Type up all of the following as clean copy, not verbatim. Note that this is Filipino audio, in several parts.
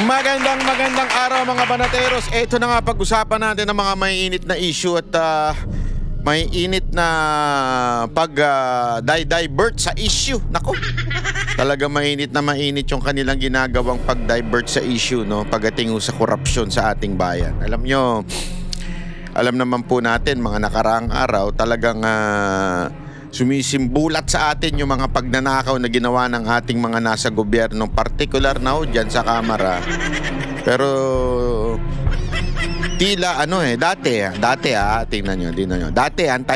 Magandang araw mga banateros. Ito na nga pag-usapan natin ng mga mainit na issue at mainit na pag-divert sa issue. Nako, talaga mainit yung kanilang ginagawang pag-divert sa issue, no? Pagdating sa korupsyon sa ating bayan. Alam nyo, alam naman po natin mga nakaraang araw talagang sumisimbulat sa atin yung mga pagnanakaw na ginawa ng ating mga nasa gobyerno, particular na ho dyan sa Kamara. Pero tila dati tingnan nyo. Dati ang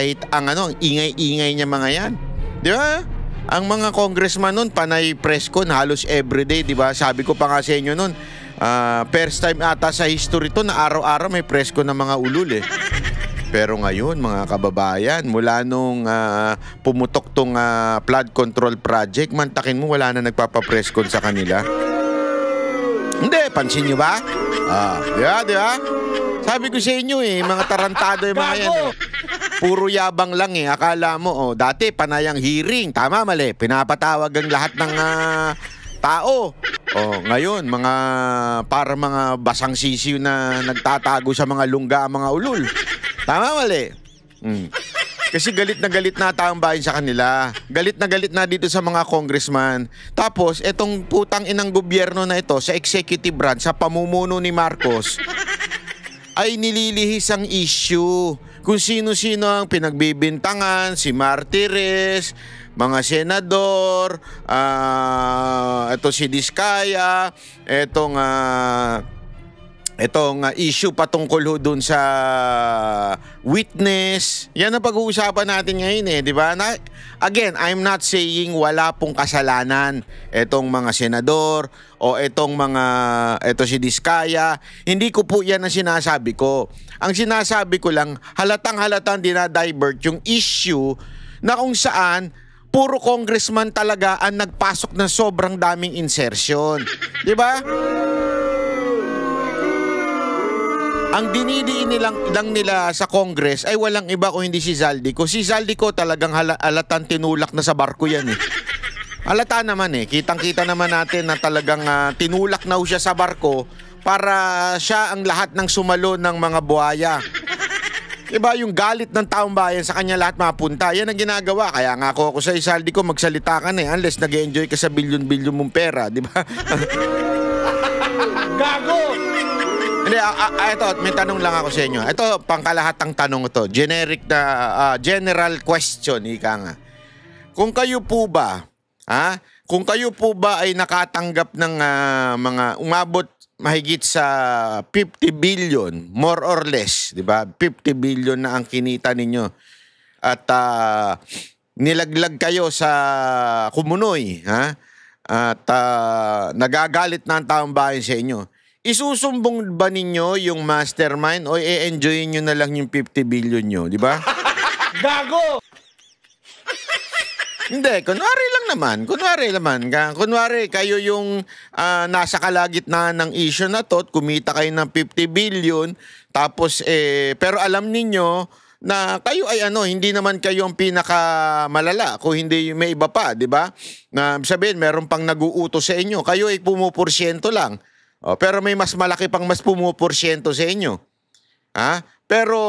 ingay-ingay niya mga yan. Di ba? Ang mga congressman nun, panay press con halos everyday, di ba? Sabi ko pa nga sa inyo nun, first time ata sa history to na araw-araw may press con ng mga ulul eh. Pero ngayon, mga kababayan, mula nung pumutok tong flood control project, mantakin mo wala na nagpapapreskon sa kanila. Hindi, pansin nyo ba? Di ba? Sabi ko sa inyo mga tarantado yung mga yan Puro yabang lang Akala mo, dati panayang hearing, tama mali, pinapatawag ang lahat ng tao. Ngayon, para mga basang sisiw na nagtatago sa mga lungga, mga ulul. Tama mali. Kasi galit na taong bayan sa kanila. Galit na dito sa mga congressman. Tapos, etong putang inang gobyerno na ito sa executive branch, sa pamumuno ni Marcos, ay nililihis ang issue. Kung sino-sino ang pinagbibintangan, si Martires, mga senador, ito si Diskaya, Itong issue patungkol ho dun sa witness. Yan ang pag-uusapan natin ngayon di ba? Again, I'm not saying wala pong kasalanan itong mga senador o ito si Diskaya. Hindi ko po yan ang sinasabi ko. Ang sinasabi ko lang, halatang dinadivert yung issue na kung saan puro congressman talaga ang nagpasok ng sobrang daming insertion. Di ba? Ang dinidiin lang nila sa Congress ay walang iba kung hindi si Zaldico. Si Zaldico talagang halatang tinulak na sa barko yan Halata naman Kitang-kita naman natin na talagang tinulak na siya sa barko para siya ang lahat ng sumalo ng mga buhaya. Diba yung galit ng taong bayan sa kanya lahat mapunta. Yan ang ginagawa. Kaya nga ako sa Zaldico magsalita ka unless nag-enjoy ka sa bilyon-bilyon mong pera. Diba? Gago! Hindi, ito, may tanong lang ako sa inyo. Ito, pangkalahatang tanong ito. Generic na, general question, ika nga. Kung kayo po ba ay nakatanggap ng mga umabot mahigit sa 50 billion, more or less, di ba? 50 billion na ang kinita ninyo. At nilaglag kayo sa Kumunoy, at nagagalit na ang taong bayan sa inyo. Isusumbong ba ninyo yung mastermind o i-enjoyin nyo na lang yung 50 billion nyo, di ba? Gago! Hindi, kunwari naman. Kunwari, kayo yung nasa kalagitnaan ng issue na to, kumita kayo ng 50 billion, tapos pero alam ninyo na kayo ay hindi naman kayo ang pinakamalala, kung hindi may iba pa, di ba? Na sabihin, meron pang nag-uutos sa inyo, kayo ay pumuporsyento lang. Pero may mas malaki pang mas pumuporsyento sa inyo. Pero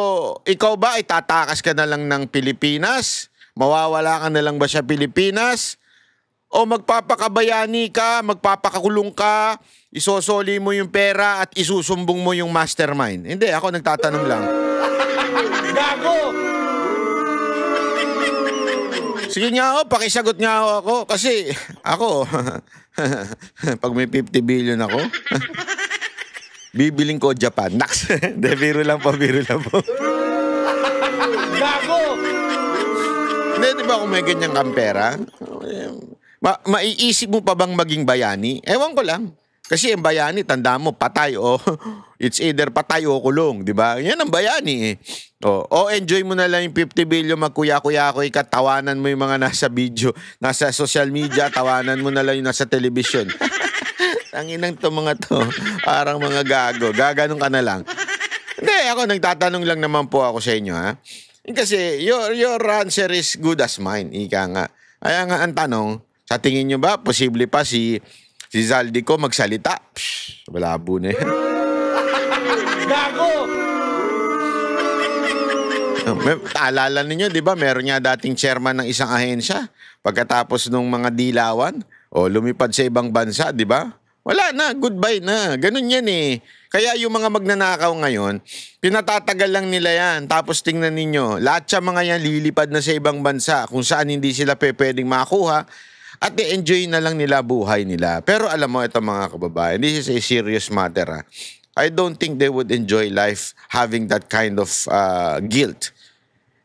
ikaw ba ay tatakas ka na lang ng Pilipinas? Mawawala ka na lang ba sa Pilipinas? O magpapakabayani ka, magpapakakulong ka, isosoli mo yung pera at isusumbong mo yung mastermind? Hindi, ako nagtatanong lang. Gago! Sige nga pakisagot nga ako. Kasi ako, pag may 50 billion ako, bibiling ko Japan. Naks, biro lang po. Gago! Hindi, di ba kung may ganyang kang pera, maiisip mo pa bang maging bayani? Ewan ko lang. Kasi ang bayani, tanda mo, patay o it's either patay o kulong, di ba? Yan ang bayani O enjoy mo na lang yung 50 billion, magkuya-kuya-kuy ka, tawanan mo yung mga nasa video, nasa social media, tawanan mo na lang yung nasa television. Tanginang to mga to, parang mga gago, gaganon ka na lang. Hindi, ako nagtatanong lang naman po ako sa inyo, Kasi your answer is good as mine, ika nga. Kaya nga ang tanong, sa tingin nyo ba, posible pa si Zaldico magsalita? Psh, Malabo na yan. Gago! Alala ninyo, di ba, meron niya dating chairman ng isang ahensya. Pagkatapos nung mga dilawan, lumipad sa ibang bansa, di ba? Wala na, goodbye na. Ganun yan eh. Kaya yung mga magnanakaw ngayon, pinatatagal lang nila yan. Tapos tingnan ninyo, lahat sa mga yan lilipad na sa ibang bansa kung saan hindi sila pwedeng makuha at i-enjoy na lang nila buhay nila. Pero alam mo, ito mga kababayan, this is a serious matter. I don't think they would enjoy life having that kind of guilt.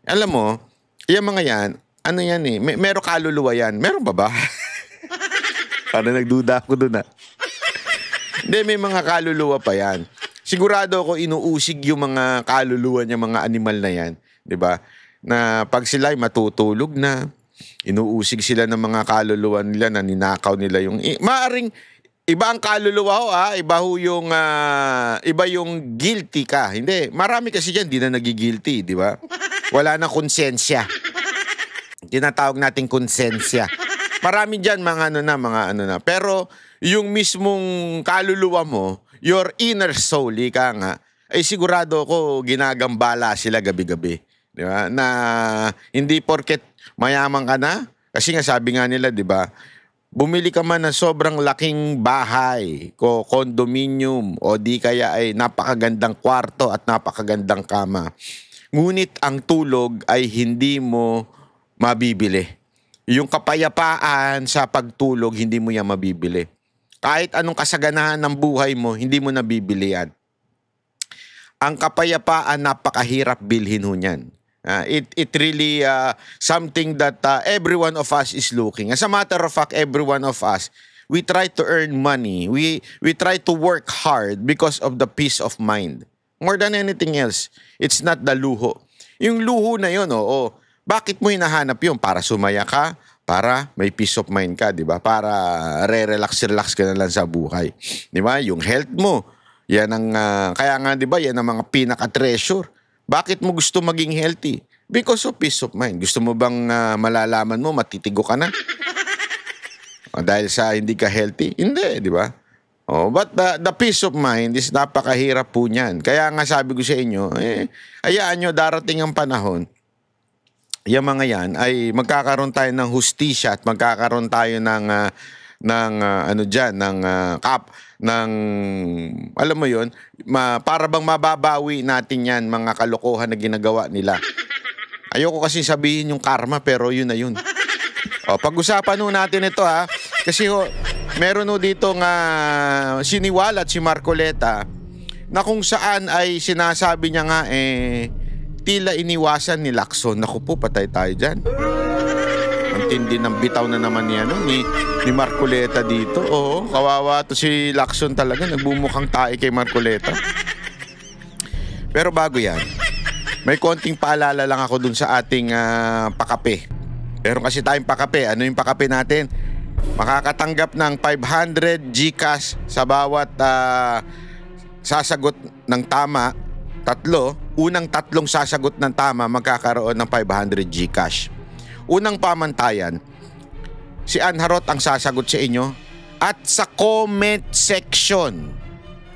Alam mo, yung mga yan, ano yan eh, meron kaluluwa yan. Meron ba ba? Parang nagduda ako dun Hindi, may mga kaluluwa pa yan. Sigurado ako inuusig yung mga kaluluwa niya, mga animal na yan. 'Di ba? Na pag sila ay matutulog na, inuusig sila ng mga kaluluwa nila na ninakaw nila yung... Maaring iba ang kaluluwa ho iba yung guilty ka. Hindi, marami kasi dyan, di na nagigilty, di ba? Wala na konsensya. Tinatawag natin konsensya. Marami dyan mga ano na. Pero yung mismong kaluluwa mo, your inner soul, ika nga, ay sigurado ko ginagambala sila gabi-gabi. Di ba? Na hindi porket mayaman ka na, kasi nga sabi nga nila, di ba, bumili ka man ng sobrang laking bahay, condominium, o di kaya ay napakagandang kwarto at napakagandang kama. Ngunit ang tulog ay hindi mo mabibili. Yung kapayapaan sa pagtulog, hindi mo yan mabibili. Kahit anong kasaganahan ng buhay mo, hindi mo nabibili yan. Ang kapayapaan, napakahirap bilhin ho niyan. It really something that every one of us is looking. As a matter of fact, every one of us, we try to earn money. We try to work hard because of the peace of mind. More than anything else, it's not the luho. Yung luho na yun, bakit mo hinahanap yun? Para sumaya ka, para may peace of mind ka, di ba? Para relax ka na lang sa buhay. Di ba? Yung health mo, yan ang, kaya nga di ba, yan ang mga pinaka-treasure. Bakit mo gusto maging healthy? Because of peace of mind. Gusto mo bang malalaman mo, matitigo ka na? Dahil sa hindi ka healthy? Hindi, di ba? But the peace of mind is napakahirap po niyan. Kaya nga sabi ko sa inyo, hayaan nyo, darating ang panahon, yung mga yan ay magkakaroon tayo ng hustisya at magkakaroon tayo ng alam mo yun, para bang mababawi natin yan mga kalokohan na ginagawa nila. Ayoko kasi sabihin yung karma, pero yun na yun. Pag-usapan nun natin ito kasi meron dito nga siniwalat si Marcoleta na kung saan ay sinasabi niya nga tila iniwasan ni Lacson. Naku po, patay tayo dyan. Ang tindi ng bitaw na naman ni Marcoleta dito. Oo, kawawa to si Lacson talaga. Nagbumukhang tae kay Marcoleta. Pero bago yan, may konting paalala lang ako dun sa ating pakape. Meron kasi tayong pakape. Ano yung pakape natin? Makakatanggap ng 500 GCash sa bawat sasagot ng tama. Unang tatlong sasagot ng tama, magkakaroon ng 500 GCash. Unang pamantayan, si Ann Harot ang sasagot sa inyo at sa comment section.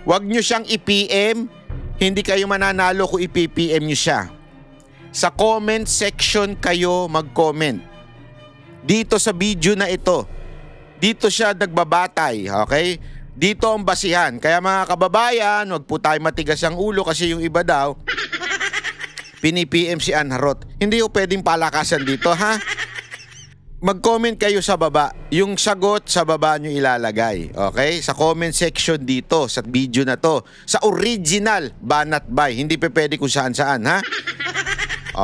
Huwag nyo siyang i-PM, hindi kayo mananalo kung i-PM nyo siya. Sa comment section kayo mag-comment. Dito sa video na ito, dito siya nagbabatay, okay? Dito ang basihan. Kaya mga kababayan, wag po tayo matigas ang ulo kasi yung iba daw, pini-PM si Ann Harot. Hindi po pwedeng palakasan dito, ha? Mag-comment kayo sa baba. Yung sagot sa baba nyo ilalagay. Okay? Sa comment section dito, sa video na to. Sa original Banat Bay. Hindi pa pwede kung saan-saan, ha?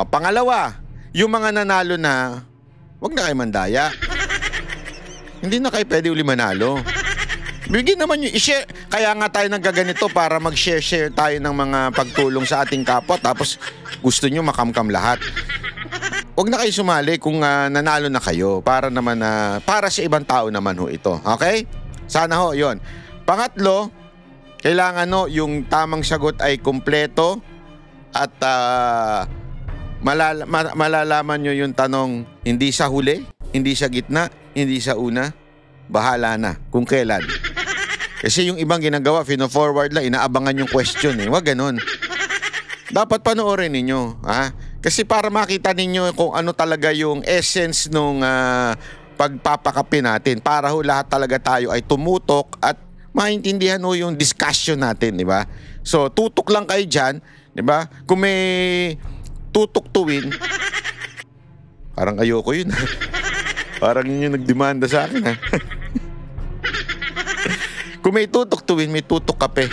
Pangalawa, yung mga nanalo na, wag na kayo mandaya. Hindi na kayo pwede uli manalo. Bigyan naman nyo, i-share. Kaya nga tayo nagkaganito para mag-share tayo ng mga pagtulong sa ating kapwa. Tapos gusto nyo makamkam lahat. Huwag na kayo sumali kung nanalo na kayo. Para naman para sa ibang tao naman ho ito. Okay? Sana ho, yon. Pangatlo, kailangan yung tamang sagot ay kumpleto. At malalaman nyo yung tanong, hindi sa huli, hindi sa gitna, hindi sa una. Bahala na kung kailan. Kasi yung ibang ginagawa, fino-forward lang, inaabangan yung question eh. Wag ganun. Dapat panoorin ninyo. Ha? Kasi para makita ninyo kung ano talaga yung essence nung pagpapakape natin. Para ho lahat talaga tayo ay tumutok at maintindihan ho yung discussion natin, di ba? So, tutok lang kayo dyan, di ba? Kung may tutuktuin, parang ayoko yun. Parang yun yung nagdemanda sa akin, ha? Kung may tutuktuin, may tutok kape.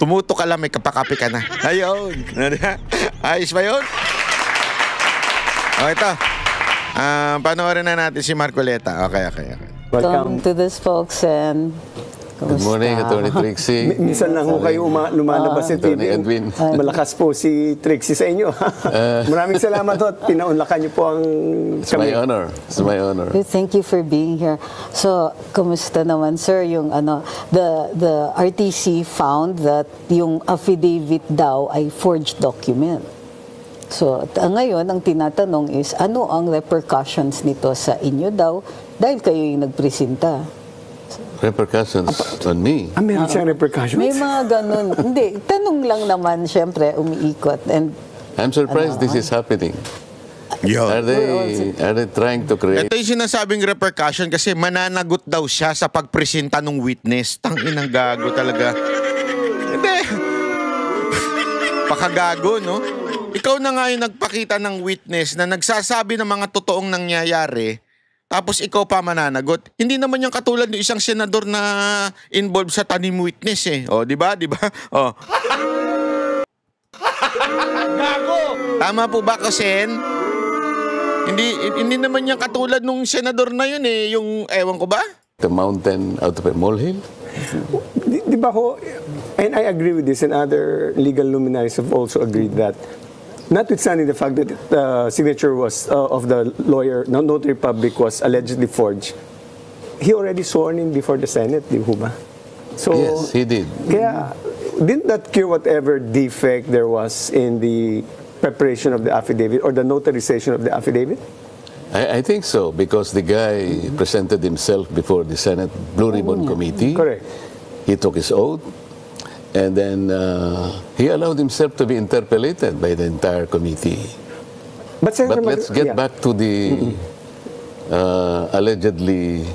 Tumutok ka lang, may kapakape ka na. Ayun. Ayos ba yun? Okay, ito. Panoorin na natin si Marcoleta. Okay. Welcome to this, folks, and Good morning, Attorney Trixie. Minsan lang ho kayo lumalabas sa TV. Attorney Edwin. Malakas po si Trixie sa inyo. Maraming salamat ho at pinaunlakan niyo po ang It's my honor. It's my honor. thank you for being here. So, kumusta naman, sir? Yung the RTC found that yung affidavit daw ay forged document. So, ngayon, ang tinatanong is, ano ang repercussions nito sa inyo daw dahil kayo yung nagpresenta? Repercussions on me. Meron siyang repercussions? May mga ganun. Hindi, tanong lang naman, syempre, umiikot. And I'm surprised this is happening. Are they trying to create? Ito yung sinasabing repercussion kasi mananagot daw siya sa pagpresenta ng witness. Tangin ang gago talaga. Hindi. Pakagago, no? Ikaw na nga yung nagpakita ng witness na nagsasabi ng mga totoong nangyayari, tapos ikaw pa mananagot. Hindi naman yung katulad ng isang senador na involved sa tanim witness eh. O, di ba? Di ba? O. Gago! Tama po ba, Kosen? Hindi naman yung katulad nung senador na yun eh. Yung, ewan ko ba? The mountain out of a molehill? Di ba ho, and I agree with this, and other legal luminaries have also agreed that notwithstanding the fact that the signature was of the lawyer, notary public, was allegedly forged, he already sworn in before the Senate, di ba? So, Yes, he did. Kaya, didn't that cure whatever defect there was in the preparation of the affidavit or the notarization of the affidavit? I think so, because the guy presented himself before the Senate Blue Ribbon Committee. Correct. He took his oath. And then he allowed himself to be interpellated by the entire committee. But let's get back to the allegedly.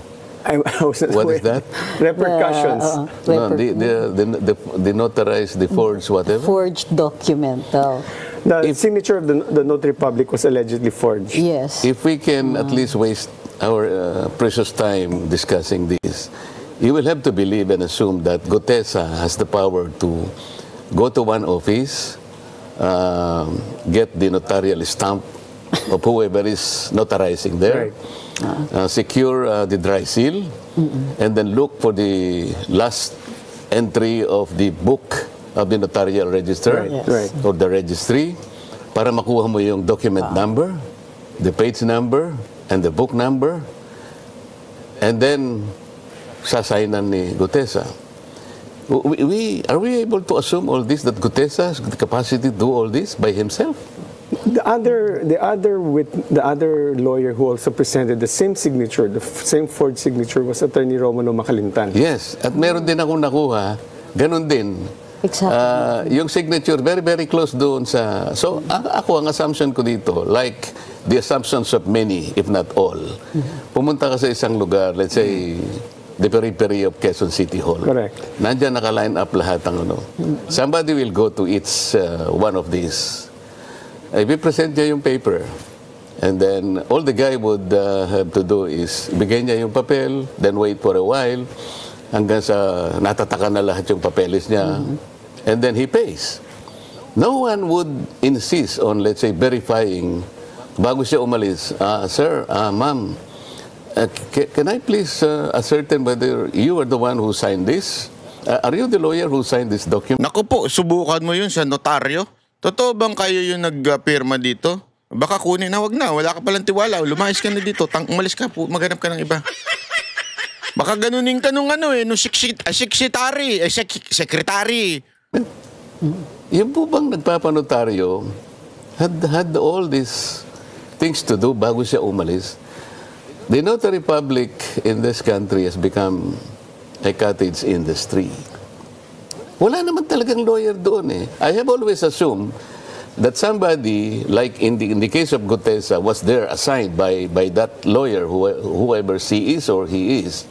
What is that? Repercussions. No, the notarized, the forged, whatever. forged document daw. The signature of the notary public was allegedly forged. Yes. If we can at least waste our precious time discussing this, you will have to believe and assume that Gutesa has the power to go to one office, get the notarial stamp of whoever is notarizing there, secure the dry seal, and then look for the last entry of the book of the notarial register Right. or the registry para makuha mo yung document number, the page number, and the book number, and then sasainan ni Gutesa. Are we able to assume all this, that Gutesa has the capacity to do all this by himself? The other lawyer who also presented the same signature, the same forged signature, was Attorney Romano Macalintan. Yes. At meron din akong nakuha, ganun din. Exactly. Yung signature, very, very close doon sa... So, ako, ang assumption ko dito, like the assumptions of many, if not all, pumunta ka sa isang lugar, let's say, the periphery of Quezon City Hall. Correct. Nandiyan naka-line up lahat ang ano. Somebody will go to each one of these. I-present niya yung paper. And then, all the guy would have to do is, bigay niya yung papel, then wait for a while, hanggang sa natatakan na lahat yung papeles niya. And then he pays. No one would insist on, let's say, verifying bago siya umalis. Sir, ma'am, can I please ascertain whether you are the one who signed this? Are you the lawyer who signed this document? Naku po, subukan mo yun sa notaryo. Totoo bang kayo yung nagpirma dito? Baka kunin na, wag na. Wala ka palang tiwala. Lumayas ka na dito. Umalis ka po. Maghanap ka ng iba. Baka ganunin ka nung ano eh. Nung sekretary. Yung po bang nagpapanotaryo had all these things to do bago siya umalis? The notary public in this country has become a cottage industry. Wala naman talagang lawyer doon eh. I have always assumed that somebody, like in the case of Gutesa, was there assigned by that lawyer, whoever she is or he is.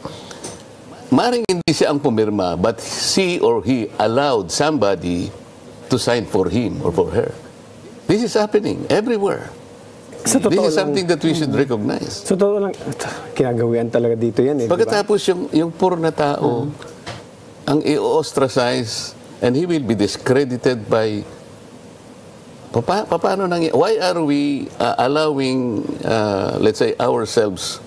Maring hindi siya ang pumirma, but she or he allowed somebody to sign for him or for her. This is happening everywhere. Sa This totoo is lang, something that we should recognize. sa totoo lang, kinagawian talaga dito yan eh. di ba? Pagkatapos yung poor na tao, ang i-ostracize, and he will be discredited by... Paano why are we allowing, let's say, ourselves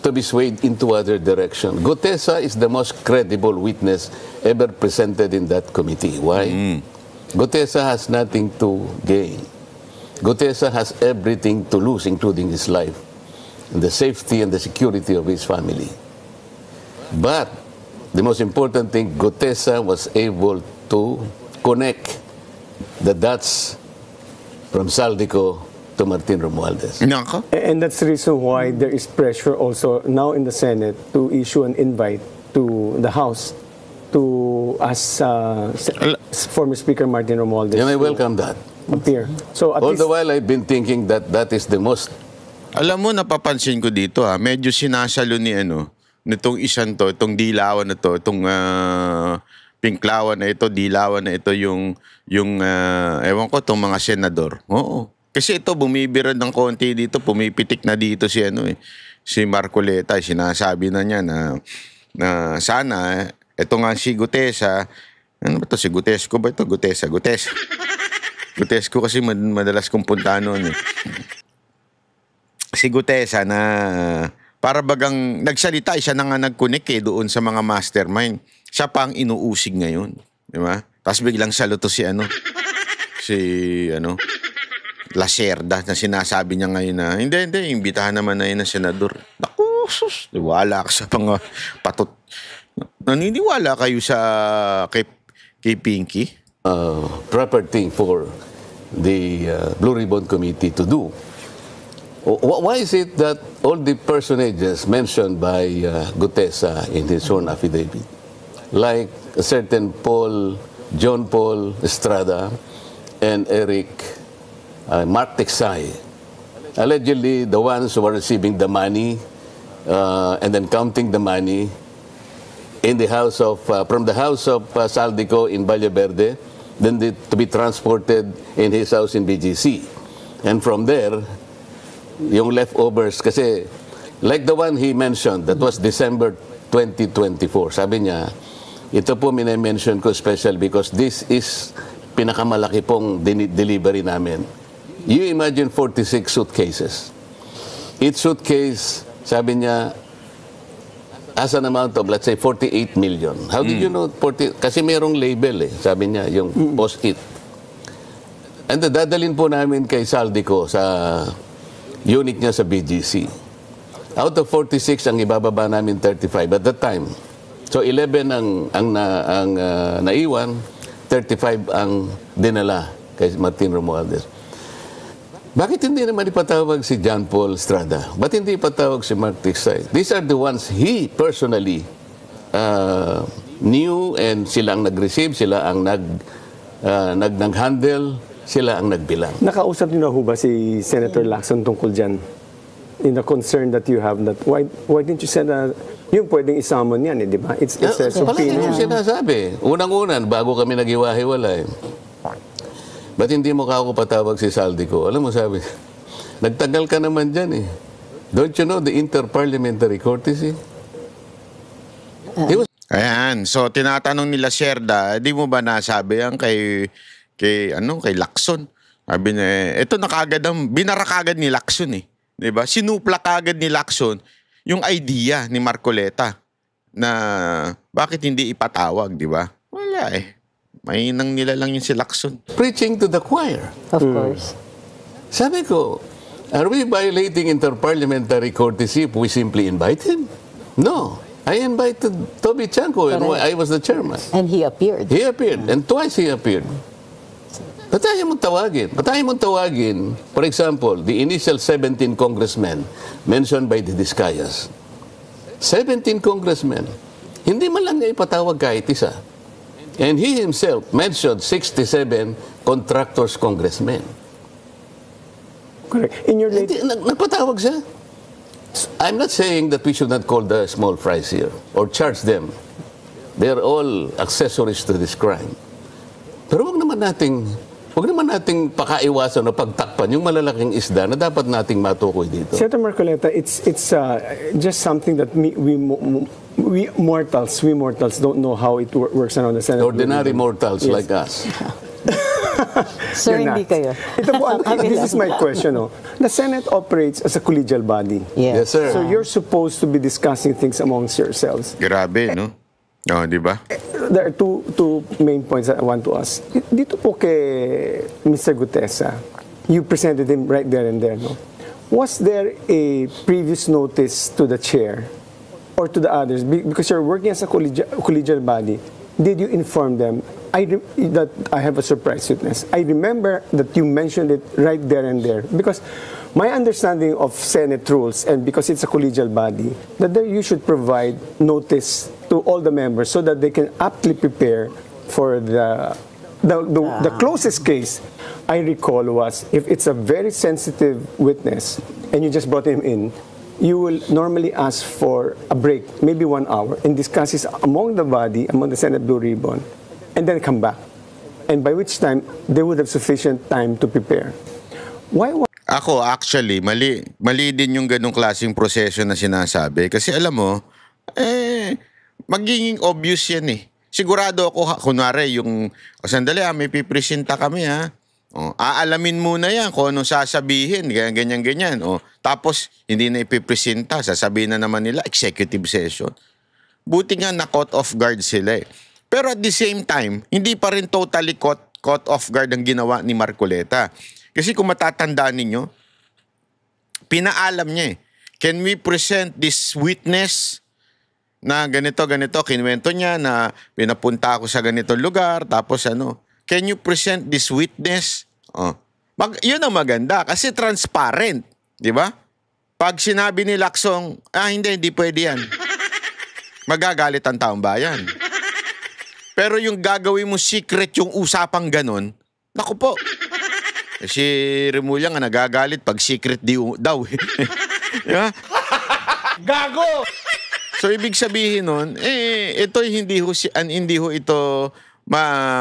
to be swayed into other direction? Gutesa is the most credible witness ever presented in that committee. Why? Gutesa has nothing to gain. Gutesa has everything to lose, including his life, and the safety and the security of his family. But the most important thing, Gutesa was able to connect the dots from Saldico to Martin Romualdez. Nako. And that's the reason why there is pressure also now in the Senate to issue an invite to the House to ask former Speaker Martin Romualdez And I to welcome that. appear. So at All least, the while, I've been thinking that that is the most... Alam mo, napapansin ko dito medyo sinasalo ni nitong isang to, itong dilawan na to, itong pinklawan na ito, dilawan na ito yung ewan ko, itong mga senador. Oo. Kasi ito, bumibira ng konti dito, pumipitik na dito si si Marcoleta, sinasabi na niya na sana, ito nga si Gutesa, ano ba to, si Gutesco ba ito? Gutesa. Gutesco kasi madalas kong punta noon eh. Si Gutesa na para bagang nagsalita, siya na nga nag-connect doon sa mga mastermind. Siya pa ang inuusig ngayon. Di ba? Tapos biglang saluto si Lacerda na sinasabi niya ngayon na hindi, imbitahan naman na yun ng senador. Naku, sus, wala ka sa mga patot. Naniniwala kayo sa kay Pinky? proper thing for the Blue Ribbon Committee to do. Why is it that all the personages mentioned by Gutesa in his sworn affidavit, like a certain John Paul Estrada and Mark Texay, allegedly the ones who were receiving the money and then counting the money in the house of from the house of Saldico in Valle Verde, then to be transported in his house in BGC, and from there yung leftovers, kasi like the one he mentioned that was December 2024, sabi niya ito po mine-mention ko special because this is pinakamalaki pong delivery namin. You imagine 46 suitcases, each suitcase sabi niya as an amount of, let's say, 48 million. How did you know 40? Kasi merong label sabi niya, yung post-it. And dadalhin po namin kay Saldico sa unit niya sa BGC. Out of 46, ang ibababa namin 35 at that time. So 11 ang naiwan, 35 ang dinala kay Martin Romualdez. Bakit hindi naman ipatawag si John Paul Estrada? Ba't hindi ipatawag si Mark Texay? These are the ones he personally knew, and sila ang nag-receive, sila ang nag-handle, sila ang nagbilang. nakausap niyo na ho ba si Senator Lacson tungkol dyan? In the concern that you have, that why didn't you send yung pwedeng isamon yan, di ba? It's a Palagi subpoena. yung sinasabi. Unang-unan, bago kami nag-iwahiwalay, ba't hindi mo ako patawag si Saldico? Alam mo, sabi, nagtagal ka naman dyan eh. Don't you know the interparliamentary courtesy? He was Ayan, so tinatanong nila Sherda, di mo ba nasabi yan kay Lacson? Sabi niya, ito na kagad binara kagad ni Lacson eh. 'Di ba? Sinupla kagad ni Lacson yung idea ni Marcoleta na bakit hindi ipatawag, 'di ba? Wala eh. Mainang nila lang yung si Lacson. preaching to the choir. Of course. Sabi ko, are we violating interparliamentary courtesy if we simply invite him? No. I invited Toby Chanko and Correct. I was the chairman. And he appeared. He appeared, and twice he appeared. Ba't ayaw mong tawagin? Ba't ayaw mong tawagin, for example, the initial 17 congressmen mentioned by the Discayas. 17 congressmen. Hindi man lang niya ipatawag kahit isa. And he himself mentioned 67 contractors congressmen. Correct. In your late... Nagpatawag siya. I'm not saying that we should not call the small fries here or charge them. They're all accessories to this crime. Pero wag naman nating pakaiwasan o pagtakpan yung malalaking isda na dapat nating matukoy dito. Senator Marcoleta, it's just something that we mortals don't know how it works around the Senate. Ordinary mortals Yes. like us. Sir, Yun na. hindi kayo. Ito po, this is my question. Oh. The Senate operates as a collegial body. Yes, sir. So you're supposed to be discussing things amongst yourselves. Grabe, no? Oh, di ba? There are two main points that I want to ask. Dito po kay Mr. Gutesa, you presented him right there and there, no? Was there a previous notice to the chair or to the others? Because you're working as a collegial body, did you inform them that I have a surprise witness? I remember that you mentioned it right there and there. Because my understanding of Senate rules, and because it's a collegial body, that there you should provide notice to all the members so that they can aptly prepare for the closest case I recall was if it's a very sensitive witness and you just brought him in, you will normally ask for a break, maybe 1 hour, and discuss it among the body, among the Senate Blue Ribbon, and then come back. And by which time, they would have sufficient time to prepare. Why Ako, actually, mali din yung ganong klaseng proseso na sinasabi. Kasi alam mo, magiging obvious yan eh. Sigurado ako, kunwari, sandali may pipresenta kami ha. Aalamin muna yan kung anong sasabihin, ganyan. Tapos, hindi na ipipresenta, sasabihin na naman nila, executive session. Buti nga na-caught off guard sila eh. Pero at the same time, hindi pa rin totally caught off guard ang ginawa ni Marcoleta. Kasi kung matatandaan ninyo, pinaalam niya eh. Can we present this witness na ganito, kinuwento niya na pinapunta ako sa ganitong lugar, tapos can you present this witness? Yun ang maganda kasi transparent, di ba? Pag sinabi ni Lacson, hindi pwede yan. Magagalit ang taong bayan. Pero yung gagawin mo secret yung usapang ganon, naku po. Si Remulla nga nagagalit pag secret daw. Diba? Gago! So ibig sabihin nun, ito hindi ho ito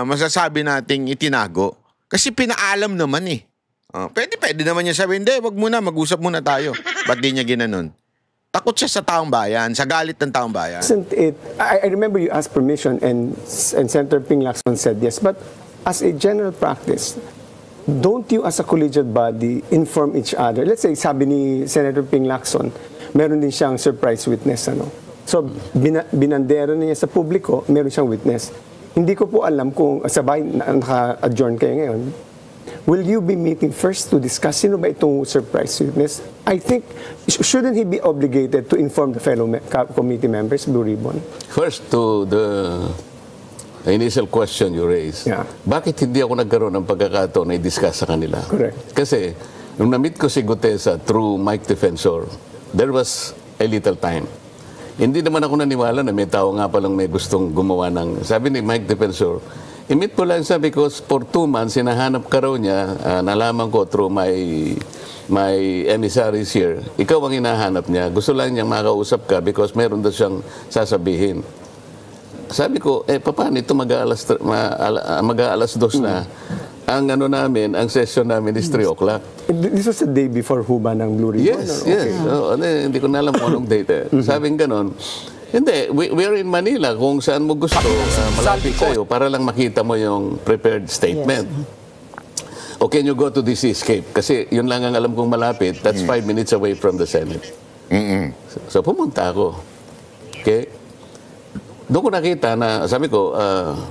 masasabi nating itinago. Kasi pinaalam naman eh. Pwede naman niya sabihin, hindi, wag muna, mag-usap muna tayo. Ba't di niya ginanon? Takot siya sa taong bayan, sa galit ng taong bayan. I remember you asked permission and Senator Ping Lacson said yes. But as a general practice, don't you as a collegiate body inform each other? Let's say, sabi ni Senator Ping Lacson, meron din siyang surprise witness. So, binandero niya sa publiko, meron siyang witness. Hindi ko po alam kung sabay naka-adjourn kayo ngayon. Will you be meeting first to discuss sino ba itong surprise witness? I think, shouldn't he be obligated to inform the fellow committee members, Blue Ribbon? First, to the initial question you raised, bakit hindi ako nagkaroon ng pagkakataon na i-discuss sa kanila? Correct. Kasi, nung na-meet ko si Gutesa through Mike Defensor, there was a little time. Hindi naman ako naniwala na may tao nga palang may gustong gumawa ng... Sabi ni Mike Defensor, i-meet po lang siya because for 2 months, hinahanap ka raw niya, nalaman ko through my emissaries here, ikaw ang hinahanap niya. Gusto lang niyang makausap ka because meron daw siyang sasabihin. Sabi ko, paano ito mag-aalas 2 na? Ang namin, ang session namin is 3 o'clock. This was the day before Huba ng Blue Ribbon? Yes, yes. Hindi ko na alam kung anong date. Sabing ganon, hindi, we're in Manila kung saan mo gusto malapit sa'yo para lang makita mo yung prepared statement. Yes. O can you go to the seascape? Kasi yun lang ang alam kong malapit. That's 5 minutes away from the Senate. So pumunta ako. Okay? Doon ko nakita na, sabi ko,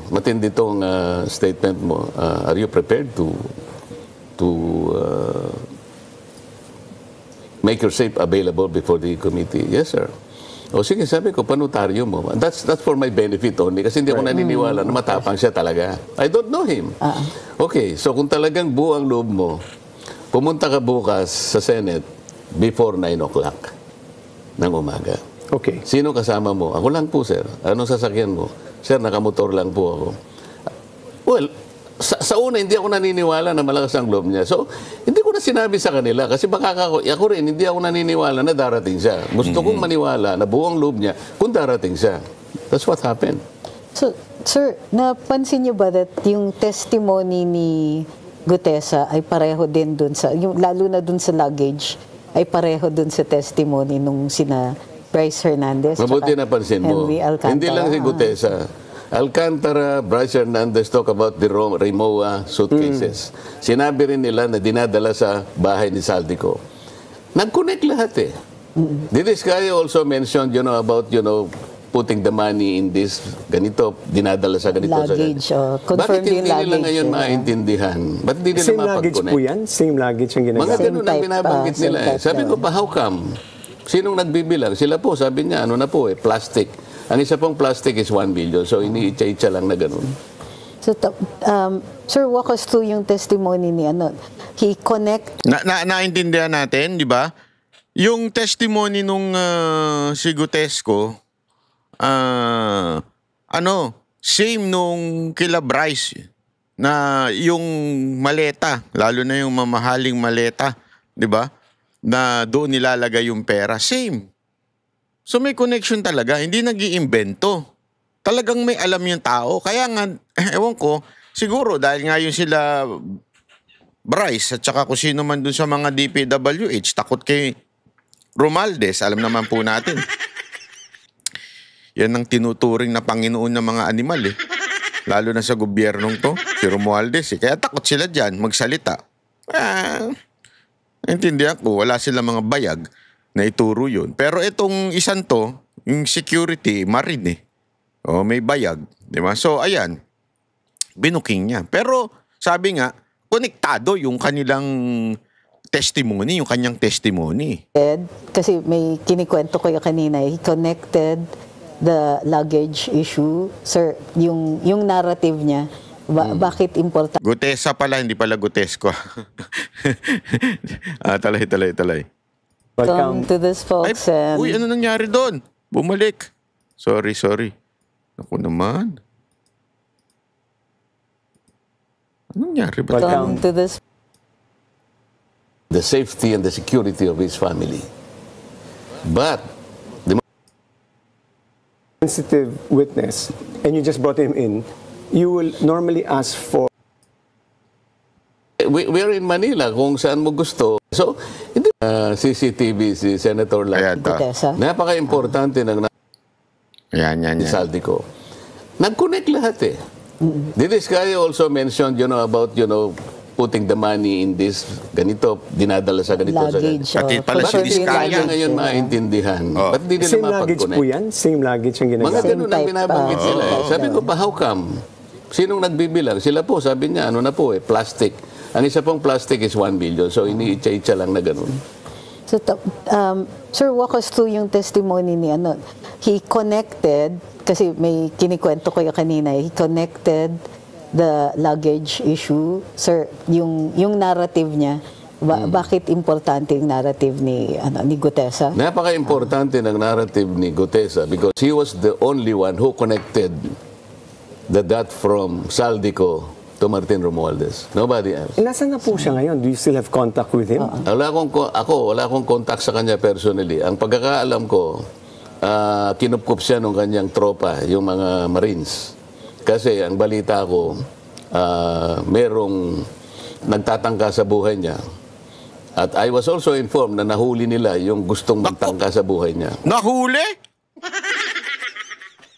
matindi tong statement mo. Are you prepared to make yourself available before the committee? Yes, sir. O sige, sabi ko, panutaryo mo. That's for my benefit only kasi hindi ako naniniwala na matapang siya talaga. I don't know him. Okay, so kung talagang buo ang loob mo, pumunta ka bukas sa Senate before 9 o'clock ng umaga. Okay. Sino kasama mo? Ako lang po, sir. Anong sasakyan mo? Sir, nakamotor lang po ako. Well, sa una, hindi ako naniniwala na malakas ang loob niya. So, hindi ko na sinabi sa kanila kasi baka ako rin, hindi ako naniniwala na darating siya. Gusto kong maniwala na buong loob niya kung darating siya. That's what happened. So, sir, napansin niyo ba that yung testimony ni Gutesa ay pareho din dun sa, yung, lalo na dun sa luggage, ay pareho dun sa testimony nung sina Bryce Hernandez Mabuti tsaka napansin mo. Henry Alcantara. Hindi lang si Gutesa. Alcantara, Bryce Hernandez talk about the Rimowa suitcases. Sinabi rin nila na dinadala sa bahay ni Saldico. Nag-connect lahat eh. This guy also mentioned, about, putting the money in this, ganito, dinadala sa ganito. Luggage, sa ganito. confirmed Bakit yung hindi nila luggage, ngayon maintindihan? Ba't hindi nila Same luggage po mapag-connect? yan? Same luggage ang Mga ginagamit? Same ganun ang type, binabanggit same nila eh. type Sabi daw. ko pa, how come? Sinong nagbibilang? Sila po, sabi niya, ano na po plastic. Ang isa pong plastic is 1 billion. So, iniitsa-itsa lang na ganun. So, sir, walk us through yung testimony ni he connect Naintindihan natin, di ba? Yung testimony nung si Gutesco, same nung kila Bryce na yung maleta, lalo na yung mamahaling maleta, di ba? Na doon nilalagay yung pera. Same. So may connection talaga, hindi nag-iimbento. Talagang may alam yung tao. Kaya nga, ewan ko, siguro dahil nga yung sila Bryce at saka kung sino man dun sa mga DPWH, takot kay Romualdez, alam naman po natin. Yan ang tinuturing na Panginoon ng mga animal eh. Lalo na sa gobyernong to, si Romualdez eh. Kaya takot sila dyan magsalita. Naintindihan ko, wala sila mga bayag na ituro yun. Pero itong isang to, yung security, marine eh. O, may bayag. Diba? So, ayan. Binuking niya. Pero, sabi nga, konektado yung kanilang testimony, yung kanyang testimony. kasi may kinikwento ko yung kanina, he connected the luggage issue. Sir, yung narrative niya, bakit important? Gutesa pala, hindi pala Gutesco. Talay. Come to this, folks. And Uy, ano nangyari doon? Bumalik. Sorry. Ako naman. Ano nangyari ba? come to this. The safety and the security of his family. But, Sensitive witness, and you just brought him in, you will normally ask for we're in Manila, kung saan mo gusto. So, hindi CCTV, si Senator Ayan, Lang. Gutesa. Napaka-importante ng Yan. Saldico. Nag-connect lahat eh. This guy also mentioned, about, putting the money in this, ganito, dinadala sa ganito. Luggage. Sa Pati pala si Bakit confirmed hindi yung Diskaya. nila luggage, ngayon maintindihan? Ba't hindi nila same luggage po mapag-connect? yan? Same luggage ang Mga ginagamit? ganun ang type, binabanggit sila eh. type Sabi daw. ko pa, how come? Sinong nagbibilang? Sila po, sabi niya, ano na po plastic. Ang isa pong plastic is 1 billion. So, iniitsa-itsa lang na ganun. So, sir, walk us through yung testimony ni he connected, kasi may kinikwento ko yung kanina, he connected the luggage issue. Sir, yung narrative niya, bakit importante yung narrative ni Gutesa? Napaka-importante ng narrative ni Gutesa because he was the only one who connected the dot from Saldico to Martin Romualdez. Nobody else. Nasaan na po siya ngayon? Do you still have contact with him? Wala akong contact sa kanya personally. Ang pagkakaalam ko, kinupkup siya ng kanyang tropa, yung mga Marines. Kasi ang balita ko, merong nagtatangka sa buhay niya. At I was also informed na nahuli nila yung gustong magtangka sa buhay niya. Nahuli?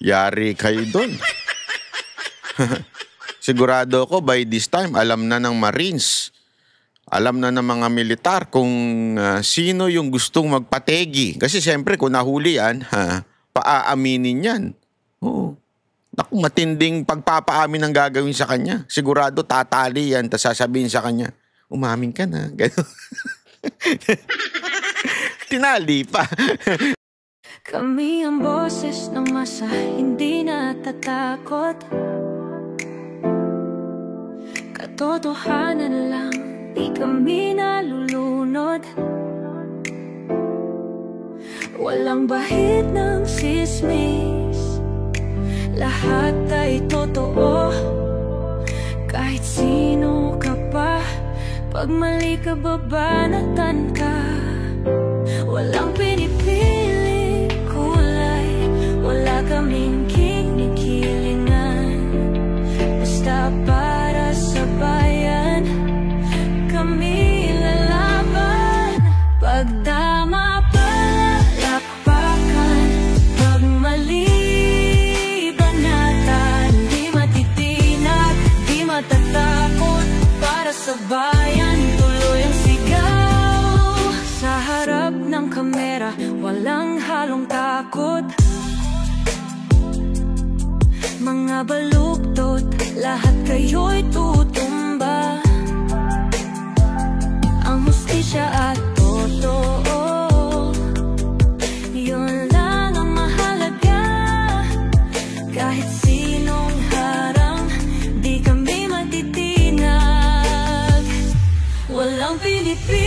Yari kayo doon. Sigurado ko by this time, alam na ng Marines. Alam na ng mga militar kung sino yung gustong magpategi. Kasi siyempre kung nahuli yan, paaaminin yan. Oo. Naku, matinding pagpapaamin ang gagawin sa kanya. Sigurado tatali yan, tapos sasabihin sa kanya, umamin ka na. Ganun. Tinali pa. Kami ang boses ng masa, hindi natatakot. Katotohanan lang, di kami nalulunod. Walang bahid ng sismis, lahat ay totoo. Kahit sino ka pa, pag mali ka babanatan ka. Walang pinipili kulay, wala kaming kinikilingan. Basta para sa bayan, kami lalaban. Pagdama palakpakan, pag mali banatan. Di matitinag, di matatakot, para sa bayan tuloy ang sigaw. Sa harap ng kamera, walang halong takot. Mga baluktot, lahat kayo'y tutumba. Ang hustisya at totoo, yun lang ang mahalaga. Kahit sinong harang, di kami matitinag. Walang Pilipino